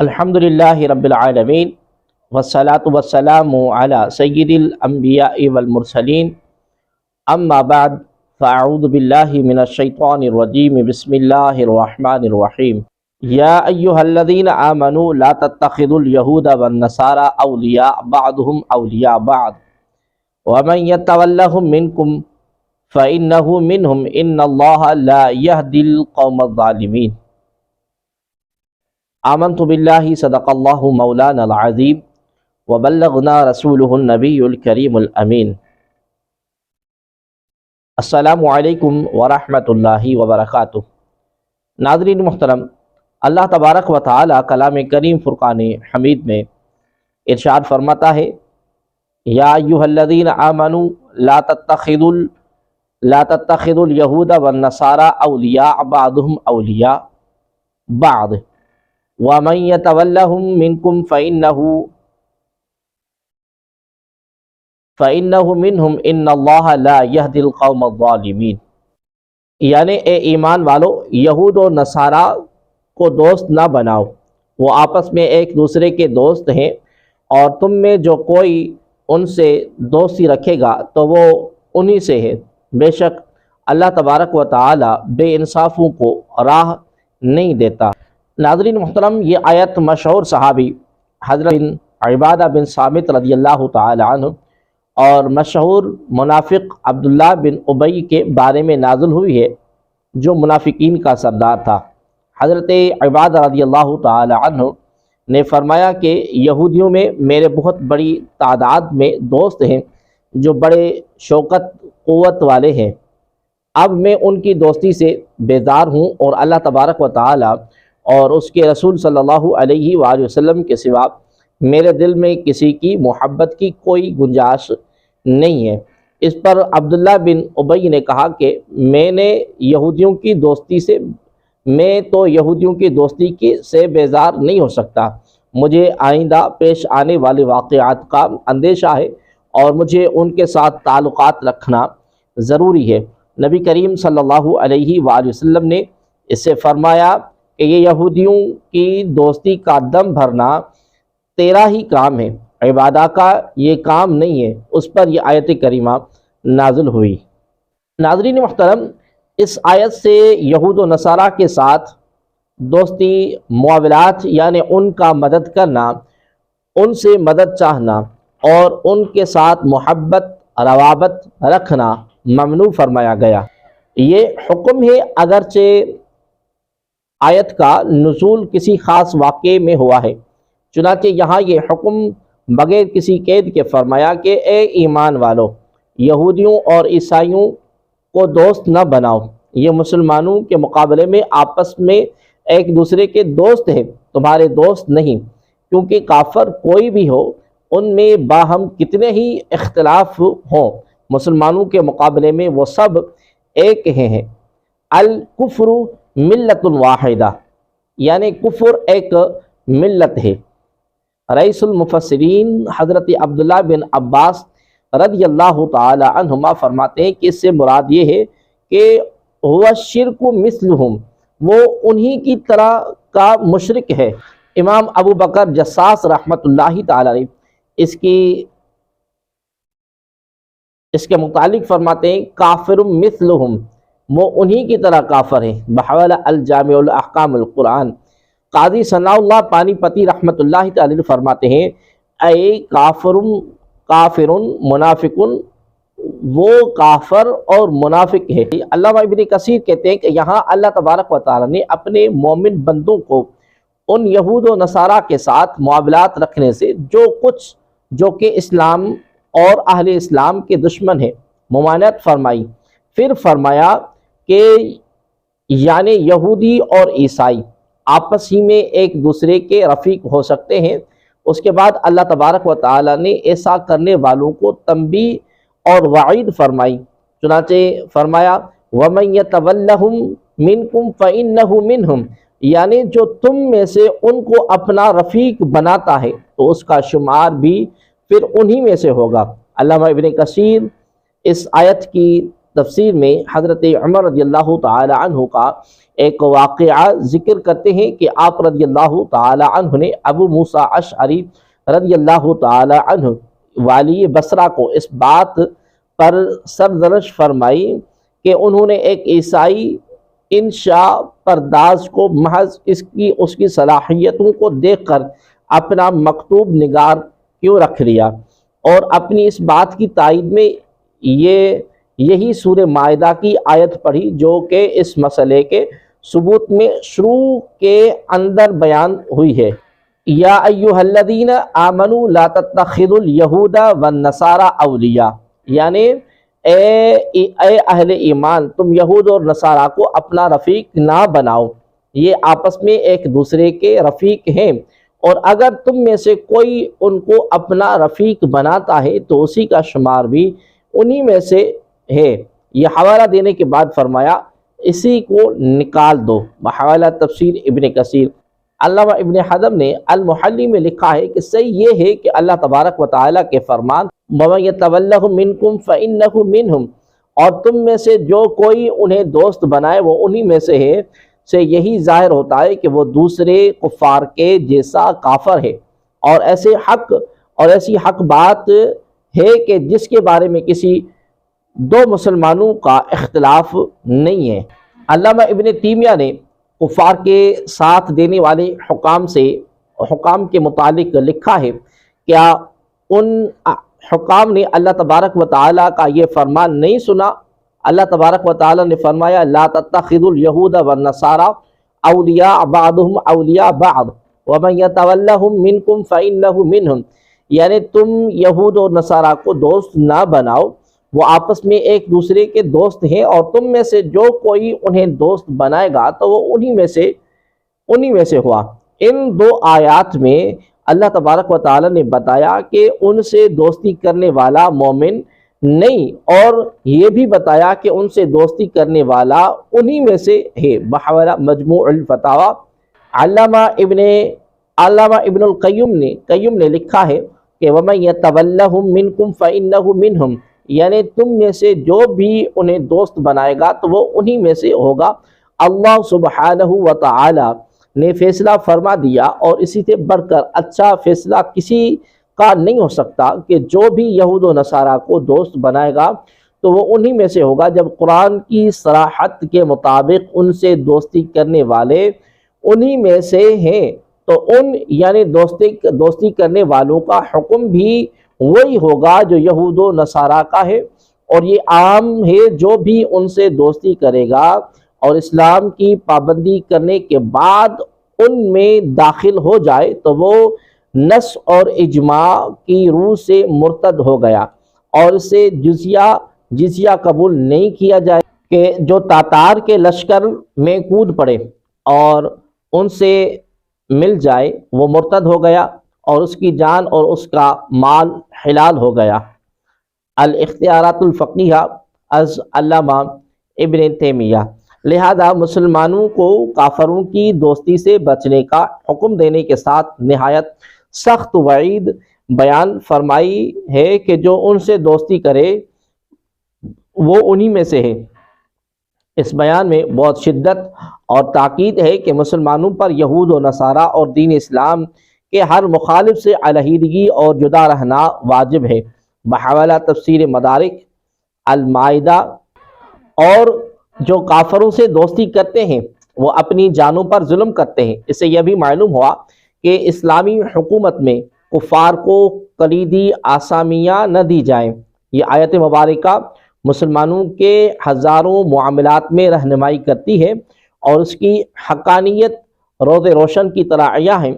الحمدللہ رب العالمین والصلاة والسلام علی سید الانبیاء والمرسلین اما بعد فاعوذ باللہ من الشیطان الرجیم بسم اللہ الرحمن الرحیم یا ایہا الذین آمنوا لا تتخذوا اليہود والنصارى اولیاء بعضهم اولیاء بعض ومن یتولہم منکم فإنہ منہم ان اللہ لا یہدی القوم الظالمین۔ آمنت باللہ صدق اللہ مولانا العظیم وبلغنا رسولہ النبی الکریم الامین۔ السلام علیکم ورحمۃ اللہ وبرکاتہ۔ ناظرین محترم، اللہ تبارک و تعالی کلام کریم فرقان حمید میں ارشاد فرماتا ہے، یا ایھا الذین آمنوا لا تتخذوا الیہود والنصارى اولیاء بعضهم اولیاء بعض وَمَن يَتَوَلَّهُم مِّنكُمْ فَإِنَّهُ مِنْهُمْ إِنَّ اللَّهَ لَا يَهْدِي الْقَوْمَ الظَّالِمِينَ۔ یعنی اے ایمان والو، یہود و نصارہ کو دوست نہ بناؤ، وہ آپس میں ایک دوسرے کے دوست ہیں، اور تم میں جو کوئی ان سے دوستی رکھے گا تو وہ انہی سے ہے۔ بے شک اللہ تبارک و تعالی بے انصافوں کو راہ نہیں دیتا۔ ناظرین محترم، یہ آیت مشہور صحابی حضرت عبادہ بن صامت رضی اللہ تعالی عنہ اور مشہور منافق عبداللہ بن ابی کے بارے میں نازل ہوئی ہے، جو منافقین کا سردار تھا۔ حضرت عبادہ رضی اللہ تعالی عنہ نے فرمایا کہ یہودیوں میں میرے بہت بڑی تعداد میں دوست ہیں جو بڑے شوکت قوت والے ہیں۔ اب میں ان کی دوستی سے بیزار ہوں، اور اللہ تبارک و تعالی اور اس کے رسول صلی اللہ علیہ وآلہ وسلم کے سوا میرے دل میں کسی کی محبت کی کوئی گنجائش نہیں ہے۔ اس پر عبداللہ بن ابی نے کہا کہ میں تو یہودیوں کی دوستی سے بیزار نہیں ہو سکتا۔ مجھے آئندہ پیش آنے والے واقعات کا اندیشہ ہے، اور مجھے ان کے ساتھ تعلقات رکھنا ضروری ہے۔ نبی کریم صلی اللہ علیہ وآلہ وسلم نے اس سے فرمایا کہ یہ یہودیوں کی دوستی کا دم بھرنا تیرا ہی کام ہے، عبادہ کا یہ کام نہیں ہے۔ اس پر یہ آیت کریمہ نازل ہوئی۔ ناظرین محترم، اس آیت سے یہود و نصارہ کے ساتھ دوستی، معاملات یعنی ان کا مدد کرنا، ان سے مدد چاہنا اور ان کے ساتھ محبت روابط رکھنا ممنوع فرمایا گیا۔ یہ حکم ہے، اگرچہ آیت کا نزول کسی خاص واقعے میں ہوا ہے، چنانچہ یہاں یہ حکم بغیر کسی قید کے فرمایا کہ اے ایمان والو، یہودیوں اور عیسائیوں کو دوست نہ بناؤ، یہ مسلمانوں کے مقابلے میں آپس میں ایک دوسرے کے دوست ہیں، تمہارے دوست نہیں، کیونکہ کافر کوئی بھی ہو، ان میں باہم کتنے ہی اختلاف ہوں، مسلمانوں کے مقابلے میں وہ سب ایک ہیں۔ الکفر ملت واحدہ، یعنی کفر ایک ملت ہے۔ رئیس المفسرین حضرت عبداللہ بن عباس رضی اللہ تعالی عنہما فرماتے ہیں کہ اس سے مراد یہ ہے کہ ہوا شرک مثلہم، وہ انہی کی طرح کا مشرک ہے۔ امام ابو بکر جساس رحمۃ اللہ تعالی علیہ اس کے متعلق فرماتے ہیں کافر مثلہم، وہ انہی کی طرح کافر ہیں۔ بحوالہ الجامع الاحکام القرآن، قاضی ثناء اللہ پانی پتی رحمۃ اللہ تعالی فرماتے ہیں اے کافر منافق، وہ کافر اور منافق ہے۔ علامہ ابن کثیر کہتے ہیں کہ یہاں اللہ تبارک و تعالی نے اپنے مومن بندوں کو ان یہود و نصارہ کے ساتھ معاملات رکھنے سے جو کہ اسلام اور اہل اسلام کے دشمن ہیں، ممانعت فرمائی۔ پھر فرمایا کہ یعنی یہودی اور عیسائی آپس ہی میں ایک دوسرے کے رفیق ہو سکتے ہیں۔ اس کے بعد اللہ تبارک و تعالی نے ایسا کرنے والوں کو تنبیہ اور وعید فرمائی، چنانچہ فرمایا وَمَن يَتَوَلَّهُم مِّنكُمْ فَإِنَّهُ مِنْهُمْ، یعنی جو تم میں سے ان کو اپنا رفیق بناتا ہے تو اس کا شمار بھی پھر انہی میں سے ہوگا۔ علامہ ابن کثیر اس آیت کی تفسیر میں حضرت عمر رضی اللہ تعالی عنہ کا ایک واقعہ ذکر کرتے ہیں کہ آپ رضی اللہ تعالی عنہ نے ابو موسیٰ اشعری رضی اللہ تعالی عنہ والی بصرہ کو اس بات پر سرزنش فرمائی کہ انہوں نے ایک عیسائی انشاء پرداز کو محض اس کی صلاحیتوں کو دیکھ کر اپنا مکتوب نگار کیوں رکھ لیا، اور اپنی اس بات کی تائید میں یہی سورہ مائدہ کی آیت پڑھی جو کہ اس مسئلے کے ثبوت میں شروع کے اندر بیان ہوئی ہے۔ یا ایھا الذین آمنوا لا تتخذوا اليہود والنصارى اولیاء، یعنی اے اہل ایمان، تم یہود اور نصارہ کو اپنا رفیق نہ بناؤ، یہ آپس میں ایک دوسرے کے رفیق ہیں، اور اگر تم میں سے کوئی ان کو اپنا رفیق بناتا ہے تو اسی کا شمار بھی انہی میں سے ہے۔ یہ حوالہ دینے کے بعد فرمایا اسی کو نکال دو، بحوالہ تفسیر ابن کثیر۔ علامہ ابن حزم نے المحلی میں لکھا ہے کہ صحیح یہ ہے کہ اللہ تبارک و تعالیٰ کے فرمان وَمَن يَتَوَلَّهُم مِّنكُمْ فَإِنَّهُ مِنْهُمْ، اور تم میں سے جو کوئی انہیں دوست بنائے وہ انہی میں سے ہے، سے یہی ظاہر ہوتا ہے کہ وہ دوسرے کفار کے جیسا کافر ہے، اور ایسی حق بات ہے کہ جس کے بارے میں کسی دو مسلمانوں کا اختلاف نہیں ہے۔ علامہ ابن تیمیہ نے کفار کے ساتھ دینے والے حکام کے متعلق لکھا ہے، کیا ان حکام نے اللہ تبارک و تعالیٰ کا یہ فرمان نہیں سنا؟ اللہ تبارک و تعالیٰ نے فرمایا لا تتخذوا اليہود والنصارى اولیاء بعضهم اولیاء بعض ومن يتولهم منکم فإنه منهم، یعنی تم یہود اور نصارہ کو دوست نہ بناؤ، وہ آپس میں ایک دوسرے کے دوست ہیں، اور تم میں سے جو کوئی انہیں دوست بنائے گا تو وہ انہی میں سے ہوا۔ ان دو آیات میں اللہ تبارک و تعالیٰ نے بتایا کہ ان سے دوستی کرنے والا مومن نہیں، اور یہ بھی بتایا کہ ان سے دوستی کرنے والا انہی میں سے ہے۔ بحوالہ مجموع الفتاوی علامہ ابن القیم نے لکھا ہے کہ وَمَن يَتَوَلَّهُم مِّنكُمْ فَإِنَّهُ مِنْهُمْ، یعنی تم میں سے جو بھی انہیں دوست بنائے گا تو وہ انہی میں سے ہوگا۔ اللہ سبحانہ و تعالی نے فیصلہ فرما دیا، اور اسی سے بڑھ کر اچھا فیصلہ کسی کا نہیں ہو سکتا کہ جو بھی یہود و نصارہ کو دوست بنائے گا تو وہ انہی میں سے ہوگا۔ جب قرآن کی صراحت کے مطابق ان سے دوستی کرنے والے انہی میں سے ہیں تو یعنی دوستی کرنے والوں کا حکم بھی وہی ہوگا جو یہود و نصارہ کا ہے، اور یہ عام ہے جو بھی ان سے دوستی کرے گا اور اسلام کی پابندی کرنے کے بعد ان میں داخل ہو جائے تو وہ نص اور اجماع کی روح سے مرتد ہو گیا، اور اسے جزیہ قبول نہیں کیا جائے کہ جو تاتار کے لشکر میں کود پڑے اور ان سے مل جائے وہ مرتد ہو گیا، اور اس کی جان اور اس کا مال حلال ہو گیا۔ الاختیارات الفقیہ از علامہ ابن تیمیہ۔ لہذا مسلمانوں کو کافروں کی دوستی سے بچنے کا حکم دینے کے ساتھ نہایت سخت وعید بیان فرمائی ہے کہ جو ان سے دوستی کرے وہ انہی میں سے ہے۔ اس بیان میں بہت شدت اور تاکید ہے کہ مسلمانوں پر یہود و نصارہ اور دین اسلام کہ ہر مخالف سے علیحدگی اور جدا رہنا واجب ہے۔ بحوالہ تفسیر مدارک المائدہ۔ اور جو کافروں سے دوستی کرتے ہیں وہ اپنی جانوں پر ظلم کرتے ہیں۔ اس سے یہ بھی معلوم ہوا کہ اسلامی حکومت میں کفار کو کلیدی آسامیاں نہ دی جائیں۔ یہ آیت مبارکہ مسلمانوں کے ہزاروں معاملات میں رہنمائی کرتی ہے، اور اس کی حقانیت روز روشن کی طرح عیاں ہیں۔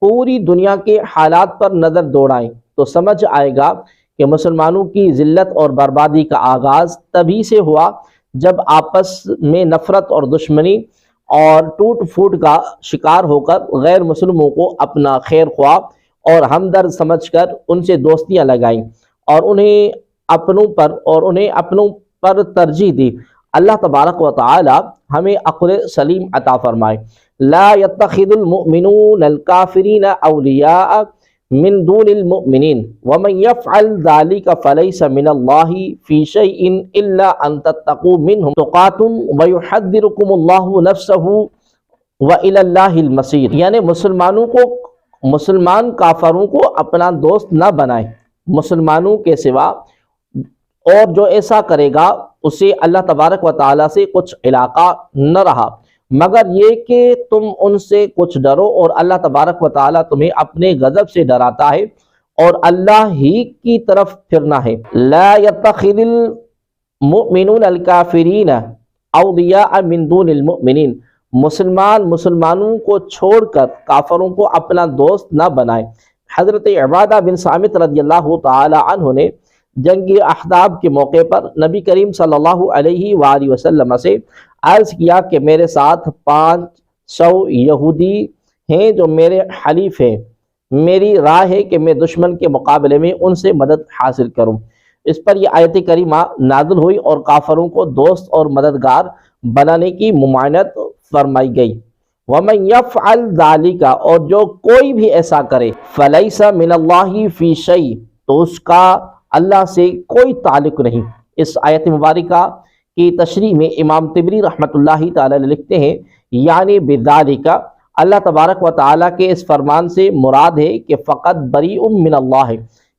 پوری دنیا کے حالات پر نظر دوڑائیں تو سمجھ آئے گا کہ مسلمانوں کی ذلت اور بربادی کا آغاز تبھی سے ہوا جب آپس میں نفرت اور دشمنی اور ٹوٹ پھوٹ کا شکار ہو کر غیر مسلموں کو اپنا خیر خواہ اور ہمدرد سمجھ کر ان سے دوستیاں لگائیں اور انہیں اپنوں پر ترجیح دی۔ اللہ تبارک و تعالی ہمیں عقل سلیم عطا فرمائے۔ لا يتخذ المؤمنون الكافرین اولیاء من دون المؤمنین ومن یفعل ذلک فلیس من اللہ فی شیء الا ان تتقوا منهم تقاتم ویحذرکم اللہ نفسہ وإلی اللہ المصیر، یعنی مسلمان کافروں کو اپنا دوست نہ بنائے مسلمانوں کے سوا، اور جو ایسا کرے گا اسے اللہ تبارک و تعالیٰ سے کچھ علاقہ نہ رہا مگر یہ کہ تم ان سے کچھ ڈرو، اور اللہ تبارک و تعالیٰ تمہیں اپنے غضب سے ڈراتا ہے اور اللہ ہی کی طرف پھرنا ہے۔ لا يتخذ المؤمنون الکافرین اولیاء من دون المؤمنین، مسلمانوں کو چھوڑ کر کافروں کو اپنا دوست نہ بنائے۔ حضرت عبادہ بن صامت رضی اللہ تعالی عنہ نے جنگ احزاب کے موقع پر نبی کریم صلی اللہ علیہ وآلہ وسلم سے عرض کیا کہ میرے ساتھ 500 یہودی ہیں جو میرے حلیف ہیں، میری رائے ہے کہ میں دشمن کے مقابلے میں ان سے مدد حاصل کروں۔ اس پر یہ آیت کریمہ نازل ہوئی اور کافروں کو دوست اور مددگار بنانے کی ممانعت فرمائی گئی۔ وَمَنْ يَفْعَلْ ذَلِكَ، اور جو کوئی بھی ایسا کرے، فَلَيْسَ مِنَ اللَّهِ فِي شَيْءٍ، تو اس کا اللہ سے کوئی تعلق نہیں۔ اس آیت مبارکہ کی تشریح میں امام طبری رحمۃ اللہ تعالی لکھتے ہیں، یعنی بذالک، اللہ تبارک و تعالیٰ کے اس فرمان سے مراد ہے کہ فقط بریء من اللہ،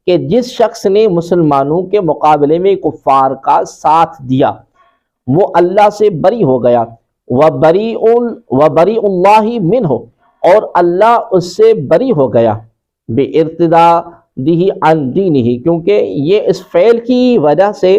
کہ جس شخص نے مسلمانوں کے مقابلے میں کفار کا ساتھ دیا وہ اللہ سے بری ہو گیا، وبریء اللہ منہ، اور اللہ اس سے بری ہو گیا، بارتدادہ عن دینہ، کیونکہ یہ اس فعل کی وجہ سے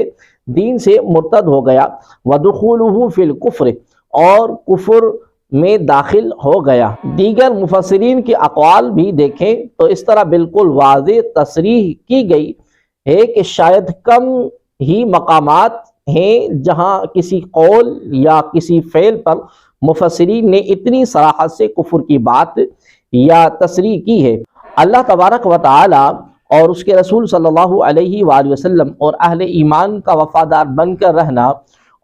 دین سے مرتد ہو گیا، ودخولہ فی الکفر، اور کفر میں داخل ہو گیا۔ دیگر مفسرین کے اقوال بھی دیکھیں تو اس طرح بالکل واضح تصریح کی گئی ہے کہ شاید کم ہی مقامات ہیں جہاں کسی قول یا کسی فعل پر مفسرین نے اتنی صراحت سے کفر کی بات یا تصریح کی ہے۔ اللہ تبارک و تعالی اور اس کے رسول صلی اللہ علیہ وآلہ وسلم اور اہل ایمان کا وفادار بن کر رہنا،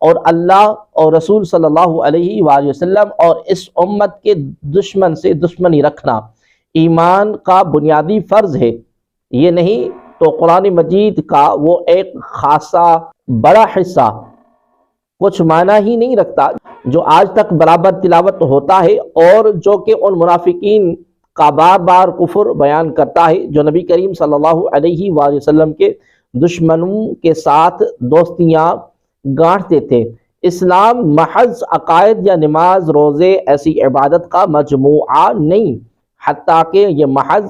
اور اللہ اور رسول صلی اللہ علیہ وآلہ وسلم اور اس امت کے دشمن سے دشمنی رکھنا ایمان کا بنیادی فرض ہے۔ یہ نہیں تو قرآن مجید کا وہ ایک خاصا بڑا حصہ کچھ معنی ہی نہیں رکھتا جو آج تک برابر تلاوت ہوتا ہے، اور جو کہ ان منافقین کا بار بار کفر بیان کرتا ہے جو نبی کریم صلی اللہ علیہ وآلہ وسلم کے دشمنوں کے ساتھ دوستیاں گانٹتے تھے۔ اسلام محض عقائد یا نماز روزے ایسی عبادت کا مجموعہ نہیں، حتیٰ کہ یہ محض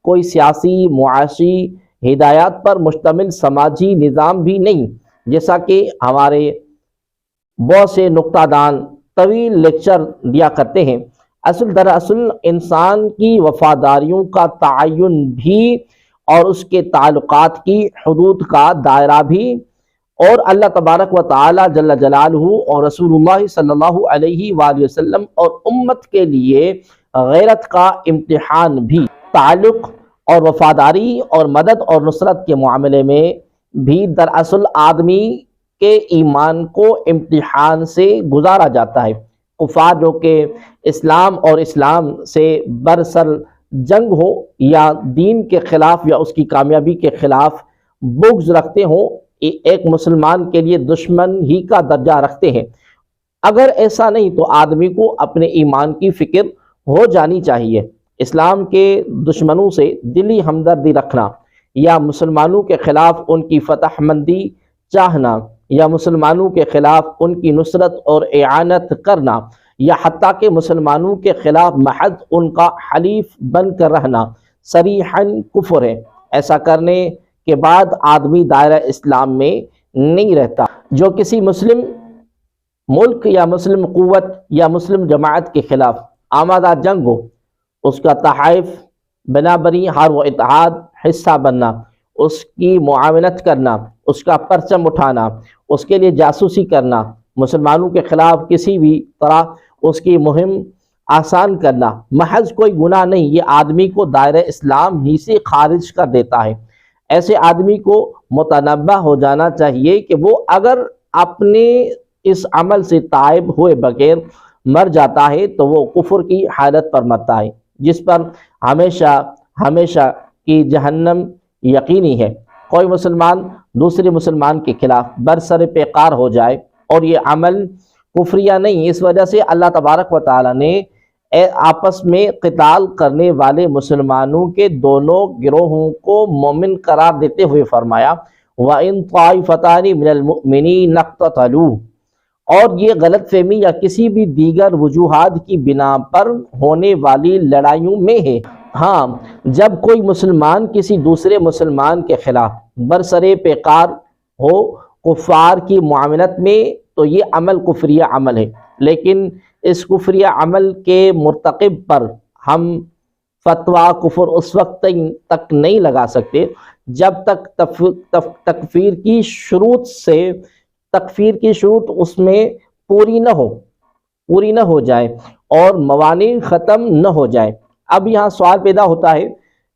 کوئی سیاسی معاشی ہدایات پر مشتمل سماجی نظام بھی نہیں، جیسا کہ ہمارے بہت سے نکتہ دان طویل لیکچر دیا کرتے ہیں۔ دراصل انسان کی وفاداریوں کا تعین بھی، اور اس کے تعلقات کی حدود کا دائرہ بھی، اور اللہ تبارک و تعالی جل جلالہ اور رسول اللہ صلی اللہ علیہ وآلہ وسلم اور امت کے لیے غیرت کا امتحان بھی، تعلق اور وفاداری اور مدد اور نصرت کے معاملے میں بھی دراصل آدمی کے ایمان کو امتحان سے گزارا جاتا ہے۔ کفار جو کہ اسلام اور اسلام سے برسر جنگ ہو یا دین کے خلاف یا اس کی کامیابی کے خلاف بغض رکھتے ہوں، ایک مسلمان کے لیے دشمن ہی کا درجہ رکھتے ہیں۔ اگر ایسا نہیں تو آدمی کو اپنے ایمان کی فکر ہو جانی چاہیے۔ اسلام کے دشمنوں سے دلی ہمدردی رکھنا، یا مسلمانوں کے خلاف ان کی فتح مندی چاہنا، یا مسلمانوں کے خلاف ان کی نصرت اور اعانت کرنا، یا حتیٰ کہ مسلمانوں کے خلاف محض ان کا حلیف بن کر رہنا صریحاً کفر ہے۔ ایسا کرنے کے بعد آدمی دائرہ اسلام میں نہیں رہتا۔ جو کسی مسلم ملک یا مسلم قوت یا مسلم جماعت کے خلاف آمادہ جنگ ہو، اس کا تحائف بنا بری حرب و اتحاد حصہ بننا، اس کی معاونت کرنا، اس کا پرچم اٹھانا، اس کے لیے جاسوسی کرنا، مسلمانوں کے خلاف کسی بھی طرح اس کی مہم آسان کرنا محض کوئی گناہ نہیں، یہ آدمی کو دائرہ اسلام ہی سے خارج کر دیتا ہے۔ ایسے آدمی کو متنبہ ہو جانا چاہیے کہ وہ اگر اپنے اس عمل سے تائب ہوئے بغیر مر جاتا ہے تو وہ کفر کی حالت پر مرتا ہے، جس پر ہمیشہ کہ جہنم یقینی ہے۔ کوئی مسلمان دوسرے مسلمان کے خلاف برسر پیکار ہو جائے اور یہ عمل کفریہ نہیں، اس وجہ سے اللہ تبارک و تعالیٰ نے آپس میں قتال کرنے والے مسلمانوں کے دونوں گروہوں کو مومن قرار دیتے ہوئے فرمایا وَإِن طَائِفَتَانِ مِنَ الْمُؤْمِنِينَ اقْتَتَلُوا، اور یہ غلط فہمی یا کسی بھی دیگر وجوہات کی بنا پر ہونے والی لڑائیوں میں ہے۔ ہاں، جب کوئی مسلمان کسی دوسرے مسلمان کے خلاف برسر پیکار ہو کفار کی معاملت میں تو یہ عمل کفریہ عمل ہے، لیکن اس کفریہ عمل کے مرتکب پر ہم فتویٰ کفر اس وقت تک نہیں لگا سکتے جب تک تکفیر کی شروط اس میں پوری نہ ہو جائے اور موانع ختم نہ ہو جائے۔ اب یہاں سوال پیدا ہوتا ہے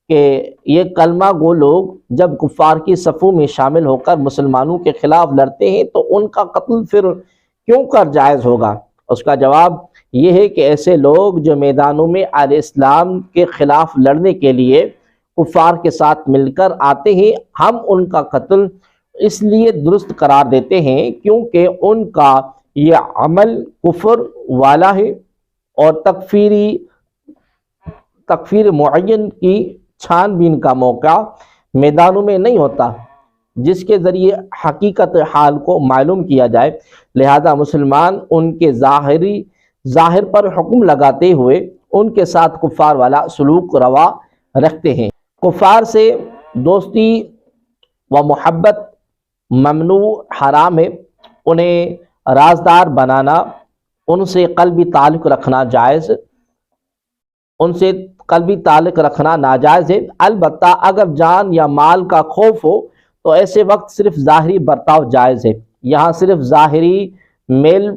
کہ یہ کلمہ گو لوگ جب کفار کی صفوں میں شامل ہو کر مسلمانوں کے خلاف لڑتے ہیں تو ان کا قتل پھر کیوں کر جائز ہوگا؟ اس کا جواب یہ ہے کہ ایسے لوگ جو میدانوں میں اہل اسلام کے خلاف لڑنے کے لیے کفار کے ساتھ مل کر آتے ہیں، ہم ان کا قتل اس لیے درست قرار دیتے ہیں کیونکہ ان کا یہ عمل کفر والا ہے اور تکفیر معین کی چھان بین کا موقع میدانوں میں نہیں ہوتا جس کے ذریعے حقیقت حال کو معلوم کیا جائے، لہذا مسلمان ان کے ظاہر پر حکم لگاتے ہوئے ان کے ساتھ کفار والا سلوک روا رکھتے ہیں۔ کفار سے دوستی و محبت ممنوع حرام ہے، انہیں رازدار بنانا، ان سے قلبی تعلق رکھنا ناجائز ہے۔ البتہ اگر جان یا مال کا خوف ہو تو ایسے وقت صرف ظاہری برتاؤ جائز ہے، یہاں صرف ظاہری میل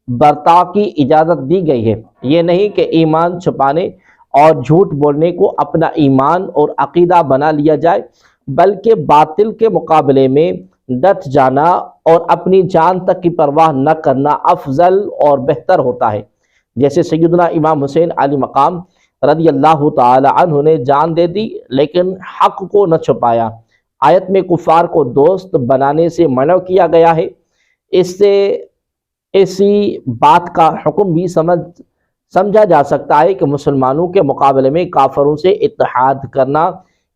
برتاؤ کی اجازت دی گئی ہے، یہ نہیں کہ ایمان چھپانے اور جھوٹ بولنے کو اپنا ایمان اور عقیدہ بنا لیا جائے، بلکہ باطل کے مقابلے میں ڈٹ جانا اور اپنی جان تک کی پرواہ نہ کرنا افضل اور بہتر ہوتا ہے۔ جیسے سیدنا امام حسین علی مقام رضی اللہ تعالی عنہ نے جان دے دی لیکن حق کو نہ چھپایا۔ آیت میں کفار کو دوست بنانے سے منع کیا گیا ہے، اس سے اسی بات کا حکم بھی سمجھا جا سکتا ہے کہ مسلمانوں کے مقابلے میں کافروں سے اتحاد کرنا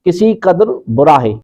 کسی قدر برا ہے۔